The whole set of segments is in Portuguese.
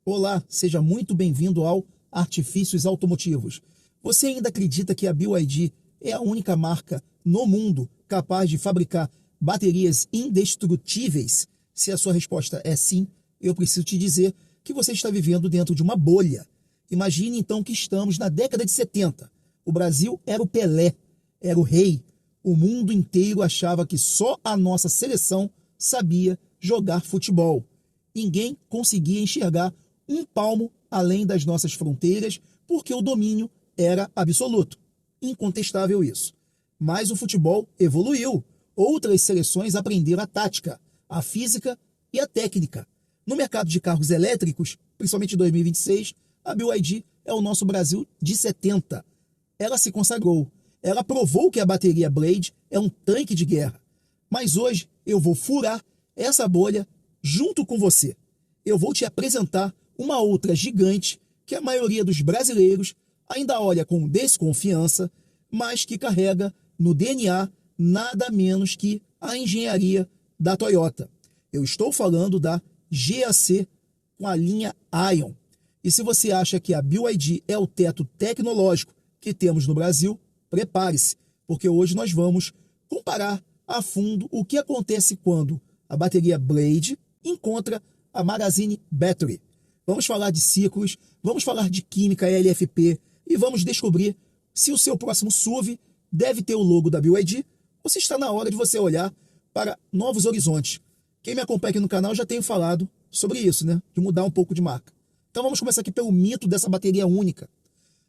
Olá, seja muito bem-vindo ao Artifícios Automotivos. Você ainda acredita que a BYD é a única marca no mundo capaz de fabricar baterias indestrutíveis? Se a sua resposta é sim, eu preciso te dizer que você está vivendo dentro de uma bolha. Imagine então que estamos na década de 70. O Brasil era o Pelé, era o rei. O mundo inteiro achava que só a nossa seleção sabia jogar futebol. Ninguém conseguia enxergar um palmo além das nossas fronteiras, porque o domínio era absoluto. Incontestável isso. Mas o futebol evoluiu. Outras seleções aprenderam a tática, a física e a técnica. No mercado de carros elétricos, principalmente em 2026, a BYD é o nosso Brasil de 70. Ela se consagrou. Ela provou que a bateria Blade é um tanque de guerra. Mas hoje eu vou furar essa bolha junto com você. Eu vou te apresentar uma outra gigante que a maioria dos brasileiros ainda olha com desconfiança, mas que carrega no DNA nada menos que a engenharia da Toyota. Eu estou falando da GAC com a linha Ion. E se você acha que a BYD é o teto tecnológico que temos no Brasil, prepare-se, porque hoje nós vamos comparar a fundo o que acontece quando a bateria Blade encontra a Magazine Battery. Vamos falar de ciclos, vamos falar de química LFP e vamos descobrir se o seu próximo SUV deve ter o logo da BYD ou se está na hora de você olhar para novos horizontes. Quem me acompanha aqui no canal já tenho falado sobre isso, né? De mudar um pouco de marca. Então vamos começar aqui pelo mito dessa bateria única.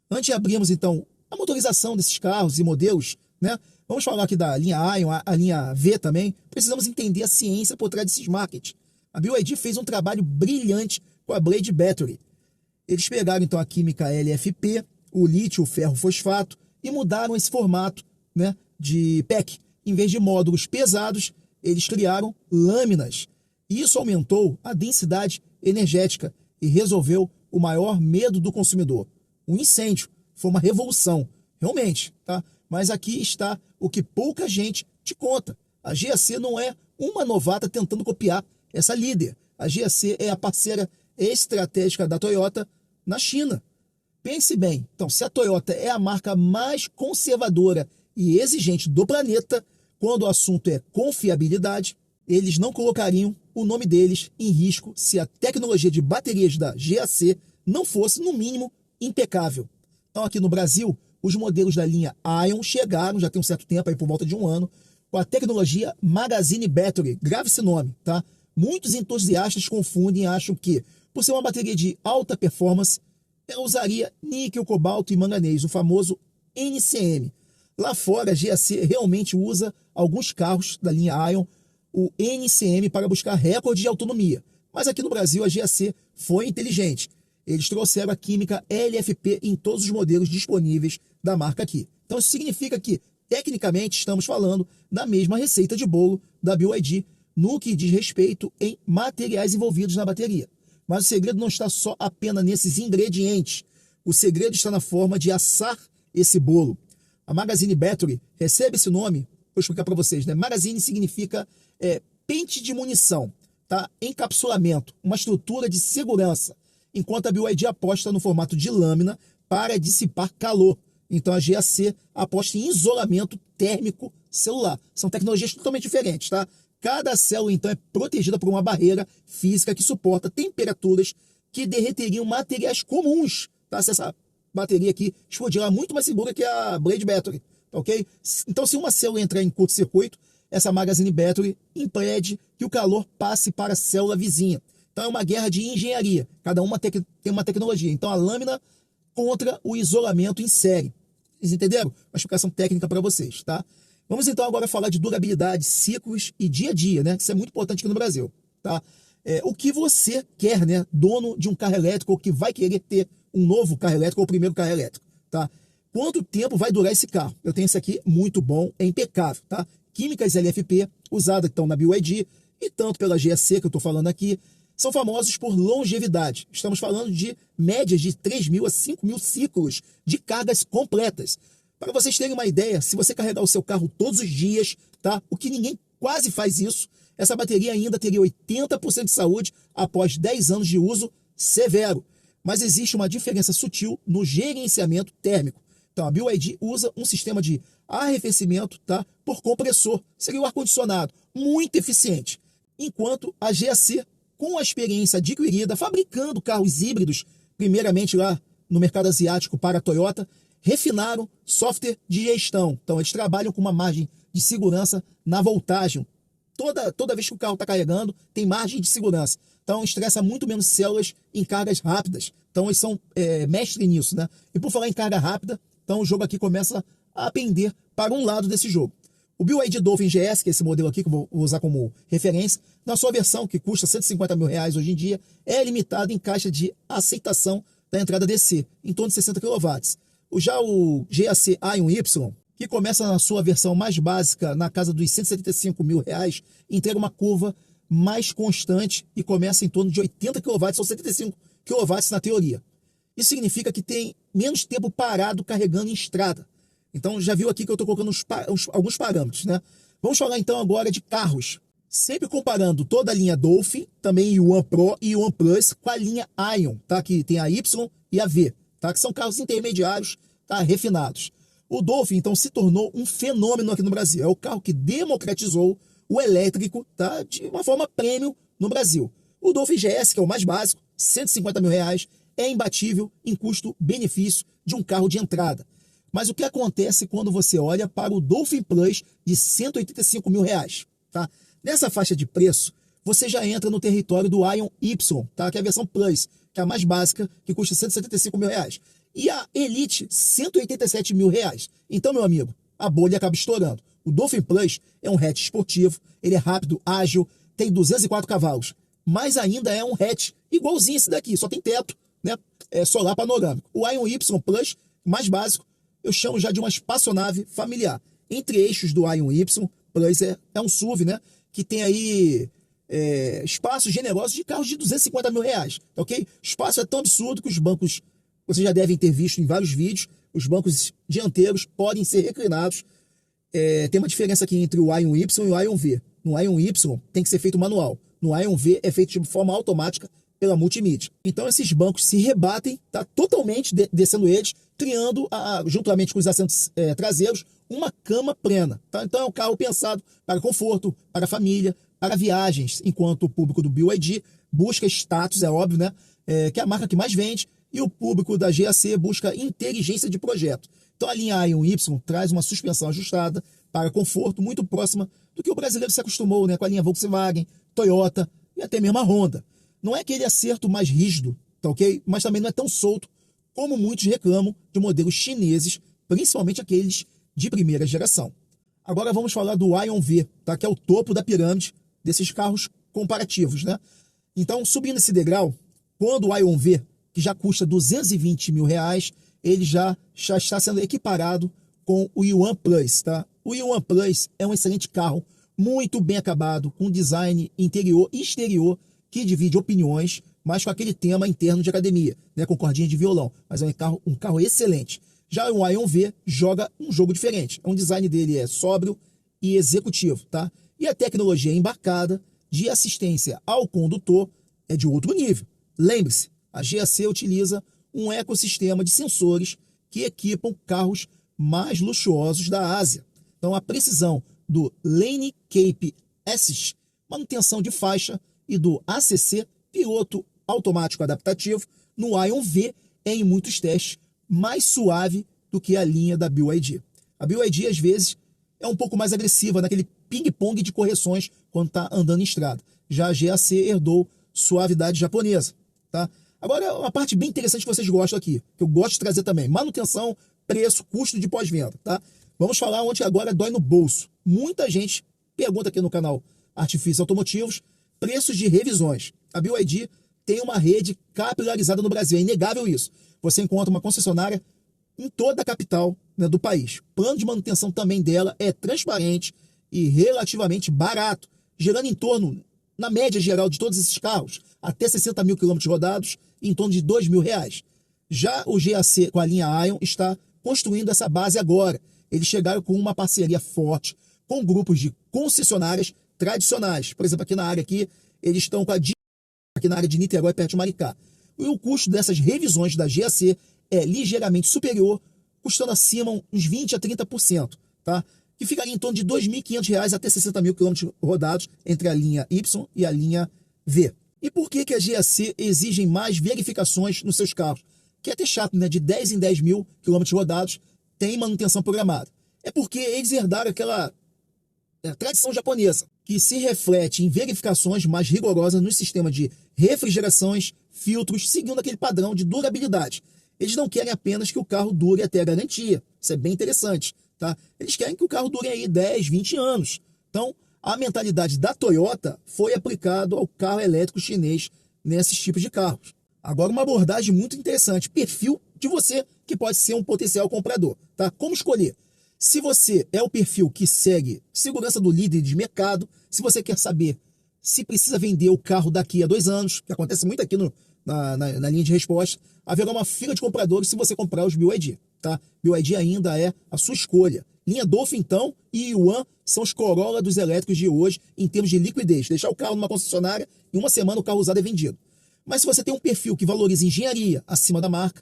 Antes de abrirmos então a motorização desses carros e modelos, né? Vamos falar aqui da linha Ion, a linha V também. Precisamos entender a ciência por trás desses markets. A BYD fez um trabalho brilhante com a Blade Battery. Eles pegaram então a química LFP, o lítio, o ferro fosfato e mudaram esse formato, né, de pack. Em vez de módulos pesados, eles criaram lâminas. E isso aumentou a densidade energética e resolveu o maior medo do consumidor. O incêndio. Foi uma revolução, realmente, tá? Mas aqui está o que pouca gente te conta. A GAC não é uma novata tentando copiar essa líder. A GAC é a parceira estratégica da Toyota na China. Pense bem, então, se a Toyota é a marca mais conservadora e exigente do planeta, quando o assunto é confiabilidade, eles não colocariam o nome deles em risco se a tecnologia de baterias da GAC não fosse, no mínimo, impecável. Então, aqui no Brasil, os modelos da linha Ion chegaram, já tem um certo tempo, aí por volta de um ano, com a tecnologia Magazine Battery. Grave esse nome, tá? Muitos entusiastas confundem e acham que, por ser uma bateria de alta performance, ela usaria níquel, cobalto e manganês, o famoso NCM. Lá fora, a GAC realmente usa alguns carros da linha Ion, o NCM, para buscar recorde de autonomia. Mas aqui no Brasil, a GAC foi inteligente. Eles trouxeram a química LFP em todos os modelos disponíveis da marca aqui. Então, isso significa que, tecnicamente, estamos falando da mesma receita de bolo da BYD no que diz respeito em materiais envolvidos na bateria. Mas o segredo não está só apenas nesses ingredientes. O segredo está na forma de assar esse bolo. A Magazine Battery recebe esse nome, vou explicar para vocês, né? Magazine significa pente de munição, tá? Encapsulamento, uma estrutura de segurança. Enquanto a BYD aposta no formato de lâmina para dissipar calor. Então a GAC aposta em isolamento térmico celular. São tecnologias totalmente diferentes, tá? Cada célula, então, é protegida por uma barreira física que suporta temperaturas que derreteriam materiais comuns, tá? Se essa bateria aqui explodir, ela é muito mais segura que a Blade Battery, tá ok? Então, se uma célula entrar em curto-circuito, essa Magazine Battery impede que o calor passe para a célula vizinha. Então, é uma guerra de engenharia. Cada uma tem uma tecnologia. Então, a lâmina contra o isolamento em série. Vocês entenderam? Uma explicação técnica para vocês, tá? Vamos então agora falar de durabilidade, ciclos e dia a dia, né? Isso é muito importante aqui no Brasil, tá? O que você quer, né? Dono de um carro elétrico ou que vai querer ter um novo carro elétrico ou o primeiro carro elétrico, tá? Quanto tempo vai durar esse carro? Eu tenho esse aqui muito bom, é impecável, tá? Químicas LFP, usada então na BYD e tanto pela GAC que eu estou falando aqui, são famosos por longevidade. Estamos falando de médias de 3.000 a 5.000 ciclos de cargas completas. Para vocês terem uma ideia, se você carregar o seu carro todos os dias, tá? O que ninguém quase faz isso, essa bateria ainda teria 80% de saúde após 10 anos de uso severo, mas existe uma diferença sutil no gerenciamento térmico. Então, a BYD usa um sistema de arrefecimento, tá, por compressor, seria o ar-condicionado, muito eficiente. Enquanto a GAC, com a experiência adquirida fabricando carros híbridos, primeiramente lá no mercado asiático para a Toyota, refinaram software de gestão. Então, eles trabalham com uma margem de segurança na voltagem. Toda vez que o carro está carregando, tem margem de segurança. Então, estressa muito menos células em cargas rápidas. Então, eles são mestres nisso, né? E por falar em carga rápida, então o jogo aqui começa a pender para um lado desse jogo. O BYD Dolphin GS, que é esse modelo aqui que eu vou usar como referência, na sua versão, que custa R$150 mil hoje em dia, é limitado em caixa de aceitação da entrada DC, em torno de 60 kW. Já o GAC Aion-Y, que começa na sua versão mais básica, na casa dos R$175 mil, entrega uma curva mais constante e começa em torno de 80 kW, são 75 kW na teoria. Isso significa que tem menos tempo parado carregando em estrada. Então, já viu aqui que eu estou colocando alguns parâmetros, né? Vamos falar então agora de carros. Sempre comparando toda a linha Dolphin, também Yuan Pro e Yuan Plus, com a linha Aion, tá? Que tem a Y e a V, tá? Que são carros intermediários, tá? Refinados. O Dolphin, então, se tornou um fenômeno aqui no Brasil. É o carro que democratizou o elétrico, tá? De uma forma premium no Brasil. O Dolphin GS, que é o mais básico, R$150 mil, é imbatível em custo-benefício de um carro de entrada. Mas o que acontece quando você olha para o Dolphin Plus de R$185 mil, tá? Nessa faixa de preço, você já entra no território do Aion Y, tá? Que é a versão Plus, que é a mais básica, que custa R$175 mil. E a Elite, R$187 mil. Então, meu amigo, a bolha acaba estourando. O Dolphin Plus é um hatch esportivo, ele é rápido, ágil, tem 204 cavalos, mas ainda é um hatch igualzinho esse daqui, só tem teto, né? É solar panorâmico. O Aion Y Plus, mais básico, eu chamo já de uma espaçonave familiar. Entre eixos do Aion Y Plus é um SUV, né? Que tem aí espaços generosos de carros de R$250 mil, ok? O espaço é tão absurdo que os bancos, vocês já devem ter visto em vários vídeos, os bancos dianteiros podem ser reclinados. Tem uma diferença aqui entre o Aion Y e o Aion V. No Aion Y tem que ser feito manual. No Aion V é feito de forma automática pela multimídia. Então esses bancos se rebatem, tá totalmente descendo eles, criando, juntamente com os assentos traseiros, uma cama plena. Tá? Então é um carro pensado para conforto, para família, para viagens, enquanto o público do BYD busca status, é óbvio, né? Que é a marca que mais vende, e o público da GAC busca inteligência de projeto. Então a linha Aion Y traz uma suspensão ajustada para conforto muito próxima do que o brasileiro se acostumou, né? Com a linha Volkswagen, Toyota e até mesmo a Honda. Não é aquele acerto mais rígido, tá ok? Mas também não é tão solto como muitos reclamam de modelos chineses, principalmente aqueles de primeira geração. Agora vamos falar do Aion V, tá? Que é o topo da pirâmide desses carros comparativos, né? Então, subindo esse degrau, quando o Aion V, que já custa R$220 mil, ele já está sendo equiparado com o Yuan Plus, tá? O Yuan Plus é um excelente carro, muito bem acabado, com design interior e exterior que divide opiniões, mas com aquele tema interno de academia, né, com cordinha de violão. Mas é um carro excelente. Já o Aion V joga um jogo diferente. O design dele é sóbrio e executivo, tá? E a tecnologia embarcada de assistência ao condutor é de outro nível. Lembre-se, a GAC utiliza um ecossistema de sensores que equipam carros mais luxuosos da Ásia. Então, a precisão do Lane Keep Assist, manutenção de faixa, e do ACC, piloto automático adaptativo, no Aion V é em muitos testes mais suave do que a linha da BYD. A BYD, às vezes, é um pouco mais agressiva naquele ping-pong de correções quando está andando em estrada. Já a GAC herdou suavidade japonesa, tá? Agora, uma parte bem interessante que vocês gostam aqui, que eu gosto de trazer também, manutenção, preço, custo de pós-venda, tá? Vamos falar onde agora dói no bolso. Muita gente pergunta aqui no canal Artifícios Automotivos, preços de revisões. A BYD tem uma rede capilarizada no Brasil, é inegável isso. Você encontra uma concessionária em toda a capital, né, do país. O plano de manutenção também dela é transparente e relativamente barato, gerando em torno, na média geral de todos esses carros, até 60 mil quilômetros rodados, em torno de R$2 mil. Já o GAC com a linha Aion está construindo essa base agora. Eles chegaram com uma parceria forte com grupos de concessionárias tradicionais. Por exemplo, aqui na área aqui, eles estão com a aqui na área de Niterói, perto de Maricá. E o custo dessas revisões da GAC é ligeiramente superior, custando acima uns 20% a 30%, tá? Que ficaria em torno de R$ 2.500 até 60 mil quilômetros rodados entre a linha Y e a linha V. E por que a GAC exige mais verificações nos seus carros? Que é até chato, né? De 10 em 10 mil quilômetros rodados tem manutenção programada. É porque eles herdaram aquela tradição japonesa, que se reflete em verificações mais rigorosas no sistema de refrigerações, filtros, seguindo aquele padrão de durabilidade. Eles não querem apenas que o carro dure até a garantia. Isso é bem interessante, tá? Eles querem que o carro dure aí 10, 20 anos. Então, a mentalidade da Toyota foi aplicada ao carro elétrico chinês nesses tipos de carros. Agora, uma abordagem muito interessante, perfil de você que pode ser um potencial comprador, tá? Como escolher? Se você é o perfil que segue segurança do líder de mercado, se você quer saber se precisa vender o carro daqui a 2 anos, que acontece muito aqui na linha de resposta, haverá uma fila de compradores se você comprar os BYD, tá? BYD ainda é a sua escolha. Linha Dolphin, então, e Yuan são os Corolla dos elétricos de hoje em termos de liquidez. Deixar o carro numa concessionária, em uma semana o carro usado é vendido. Mas se você tem um perfil que valoriza engenharia acima da marca,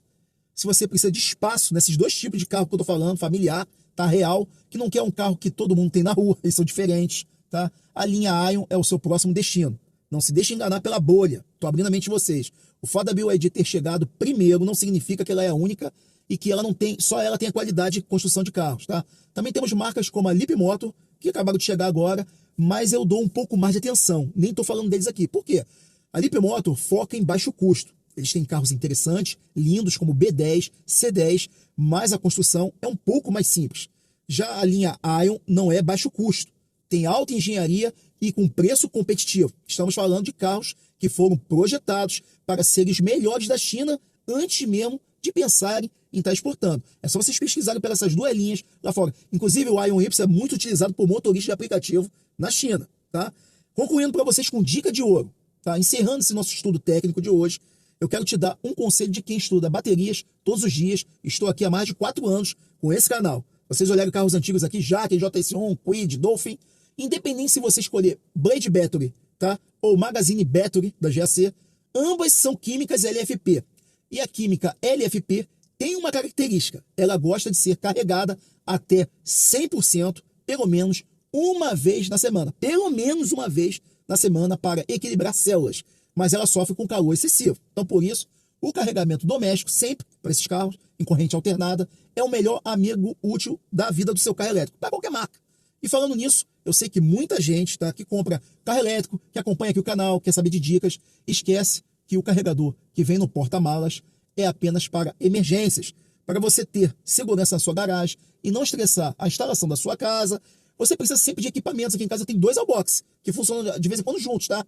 se você precisa de espaço nesses dois tipos de carro que eu estou falando, familiar, tá, real, que não quer um carro que todo mundo tem na rua, eles são diferentes, tá? A linha Ion é o seu próximo destino. Não se deixe enganar pela bolha. Estou abrindo a mente de vocês. O fato da BYD ter chegado primeiro não significa que ela é a única e que ela não tem, só ela tem a qualidade de construção de carros, tá? Também temos marcas como a Leapmotor, que acabaram de chegar agora, mas eu dou um pouco mais de atenção. Nem estou falando deles aqui. Por quê? A Leapmotor foca em baixo custo. Eles têm carros interessantes, lindos, como B10, C10, mas a construção é um pouco mais simples. Já a linha Ion não é baixo custo. Tem alta engenharia e com preço competitivo. Estamos falando de carros que foram projetados para serem os melhores da China antes mesmo de pensarem em estar exportando. É só vocês pesquisarem pelas essas duas linhas lá fora. Inclusive, o Ion Y é muito utilizado por motoristas de aplicativo na China, tá? Concluindo para vocês com dica de ouro, tá? Encerrando esse nosso estudo técnico de hoje, eu quero te dar um conselho de quem estuda baterias todos os dias. Estou aqui há mais de 4 anos com esse canal. Vocês olharem carros antigos aqui, Jaque, JS1, Kwid, Dolphin, independente se você escolher Blade Battery, tá? Ou Magazine Battery da GAC, ambas são químicas LFP. E a química LFP tem uma característica, ela gosta de ser carregada até 100%, pelo menos uma vez na semana. Pelo menos uma vez na semana para equilibrar células. Mas ela sofre com calor excessivo. Então, por isso, o carregamento doméstico, sempre para esses carros, em corrente alternada, é o melhor amigo útil da vida do seu carro elétrico, para qualquer marca. E falando nisso, eu sei que muita gente, tá, que compra carro elétrico, que acompanha aqui o canal, quer saber de dicas, esquece que o carregador que vem no porta-malas é apenas para emergências, para você ter segurança na sua garagem e não estressar a instalação da sua casa. Você precisa sempre de equipamentos. Aqui em casa tem 2 Albox, que funcionam de vez em quando juntos, tá?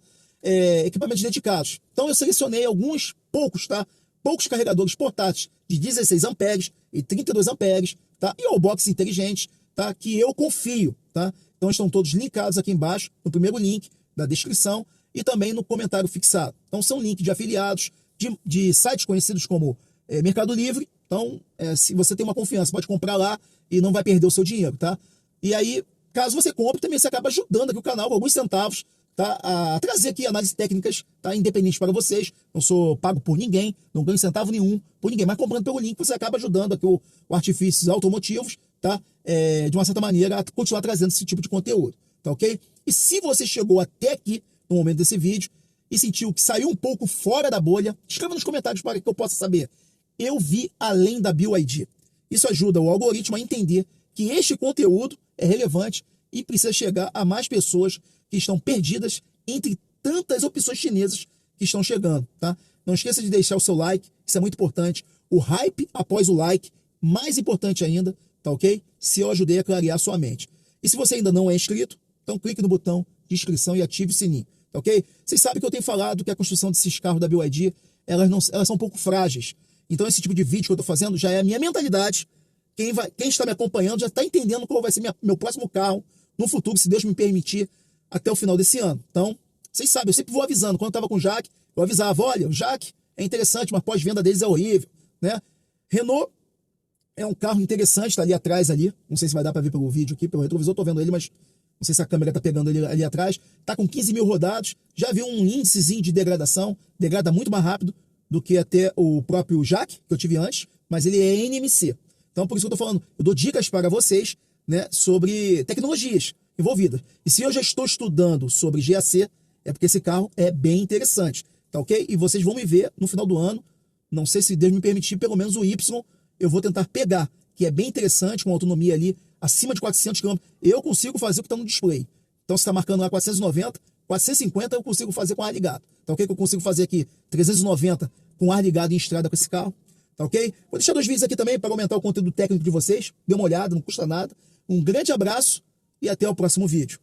Equipamentos dedicados. Então eu selecionei alguns, poucos, tá? Poucos carregadores portáteis de 16 amperes e 32 amperes, tá? E Wallbox inteligentes, tá? Que eu confio, tá? Então estão todos linkados aqui embaixo, no primeiro link da descrição e também no comentário fixado. Então são links de afiliados, de sites conhecidos como Mercado Livre. Então, se você tem uma confiança, pode comprar lá e não vai perder o seu dinheiro, tá? E aí, caso você compre, também você acaba ajudando aqui o canal com alguns centavos, tá? A trazer aqui análises técnicas, tá? Independentes para vocês. Não sou pago por ninguém, não ganho centavo nenhum por ninguém. Mas comprando pelo link, você acaba ajudando aqui o Artifícios Automotivos, tá? De uma certa maneira, a continuar trazendo esse tipo de conteúdo, tá ok? E se você chegou até aqui, no momento desse vídeo, e sentiu que saiu um pouco fora da bolha, escreva nos comentários para que eu possa saber. Eu vi além da BYD. Isso ajuda o algoritmo a entender que este conteúdo é relevante e precisa chegar a mais pessoas que estão perdidas entre tantas opções chinesas que estão chegando, tá? Não esqueça de deixar o seu like, isso é muito importante. O hype após o like, mais importante ainda, tá ok? Se eu ajudei a clarear a sua mente. E se você ainda não é inscrito, então clique no botão de inscrição e ative o sininho, tá ok? Vocês sabem que eu tenho falado que a construção desses carros da BYD, elas são um pouco frágeis. Então esse tipo de vídeo que eu estou fazendo já é a minha mentalidade. Quem está me acompanhando já está entendendo qual vai ser meu próximo carro no futuro, se Deus me permitir, até o final desse ano. Então, vocês sabem, eu sempre vou avisando. Quando eu estava com o Jaque, eu avisava, olha, o Jaque é interessante, mas pós-venda deles é horrível, né? Renault é um carro interessante, está ali atrás ali. Não sei se vai dar para ver pelo vídeo aqui, pelo retrovisor, estou vendo ele, mas não sei se a câmera está pegando ele ali atrás. Está com 15 mil rodados, já viu um índicezinho de degradação, degrada muito mais rápido do que até o próprio Jaque, que eu tive antes, mas ele é NMC. Então, por isso que eu estou falando, eu dou dicas para vocês, né, sobre tecnologias envolvidas. E se eu já estou estudando sobre GAC, é porque esse carro é bem interessante, tá ok? E vocês vão me ver no final do ano, não sei se Deus me permitir, pelo menos o Y, eu vou tentar pegar, que é bem interessante, com autonomia ali, acima de 400 km. Eu consigo fazer o que está no display. Então, se está marcando lá 490, 450 eu consigo fazer com ar ligado. Tá ok? Que eu consigo fazer aqui 390 com ar ligado em estrada com esse carro. Tá ok? Vou deixar 2 vídeos aqui também para aumentar o conteúdo técnico de vocês. Dê uma olhada, não custa nada. Um grande abraço e até o próximo vídeo.